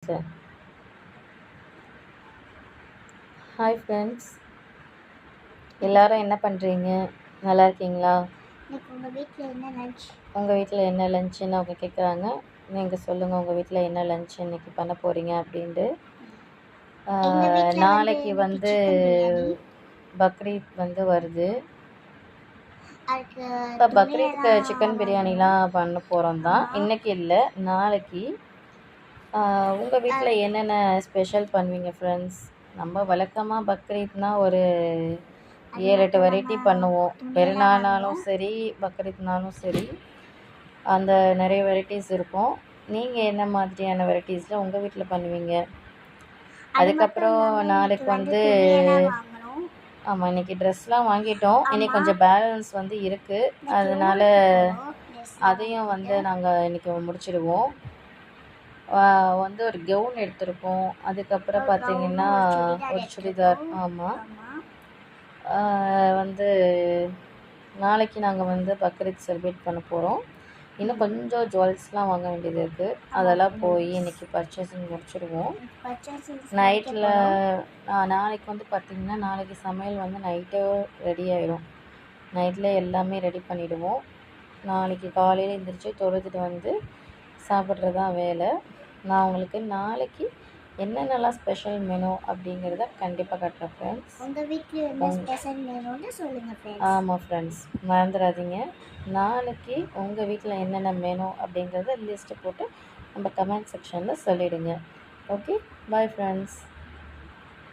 வச்சுட்டேன். Hi friends, எல்லாரும் என்ன பண்ணுறீங்க? நல்லா இருக்கீங்களா? உங்கள் வீட்டில் என்ன லஞ்ச்? உங்கள் வீட்டில் என்ன லஞ்சுன்னு அவங்க கேட்குறாங்க. நீங்கள் சொல்லுங்கள், உங்கள் வீட்டில் என்ன லஞ்ச் இன்னைக்கு பண்ண போகிறீங்க அப்படின்ட்டு. நாளைக்கு வந்து பக்ரீத் வந்து வருது. இப்போ பக்ரீத்துக்கு சிக்கன் பிரியாணிலாம் பண்ண போகிறோம் தான். இன்றைக்கி இல்லை, நாளைக்கு. உங்கள் வீட்டில் என்னென்ன ஸ்பெஷல் பண்ணுவீங்க ஃப்ரெண்ட்ஸ்? நம்ம வழக்கமாக பக்ரீத்னால் ஒரு 7-8 வெரைட்டி பண்ணுவோம். பெருநாள்னாலும் சரி, பக்ரீத்னாலும் சரி, அந்த நிறைய வெரைட்டிஸ் இருக்கும். நீங்கள் என்ன மாதிரியான வெரைட்டிஸில் உங்கள் வீட்டில் பண்ணுவீங்க? அதுக்கப்புறம் நாளைக்கு வந்து ஆமாம், இன்றைக்கி ட்ரெஸ்லாம் வாங்கிட்டோம். இன்றைக்கி கொஞ்சம் பேலன்ஸ் வந்து இருக்குது, அதனால் அதையும் வந்து நாங்கள் இன்றைக்கி முடிச்சிடுவோம். வந்து ஒரு கவுன் எடுத்திருக்கோம். அதுக்கப்புறம் பார்த்திங்கன்னா ஒரு சுடிதார். ஆமாம், வந்து நாளைக்கு நாங்கள் வந்து பக்ரீத் செலிப்ரேட் பண்ண போகிறோம். இன்னும் கொஞ்சம் ஜுவல்ஸ்லாம் வாங்க வேண்டியது இருக்குது. அதெல்லாம் போய் இன்றைக்கி பர்ச்சேசிங் முடிச்சிடுவோம். நைட்டில் நாளைக்கு வந்து பார்த்திங்கன்னா நாளைக்கு சமையல் வந்து நைட்டே ரெடி ஆகிடும். நைட்டில் எல்லாமே ரெடி பண்ணிவிடுவோம். நாளைக்கு காலையில் எழுந்திரிச்சு தொழுதுட்டு வந்து சாப்பிட்றது தான் வேலை. நான் உங்களுக்கு நாளைக்கு என்னென்னலாம் ஸ்பெஷல் மெனு அப்படிங்கிறத கண்டிப்பாக காட்டுறேன் ஃப்ரெண்ட்ஸ். உங்கள் வீட்டில் என்ன ஸ்பெஷல் மெனுன்னு சொல்லுங்கள் ஃப்ரெண்ட்ஸ். ஆமாம் ஃப்ரெண்ட்ஸ், மறந்துடாதீங்க. நாளைக்கு உங்கள் வீட்டில் என்னென்ன மெனு அப்படிங்கிறத லிஸ்ட்டு போட்டு நம்ம கமெண்ட் செக்ஷனில் சொல்லிவிடுங்க. Okay, bye friends.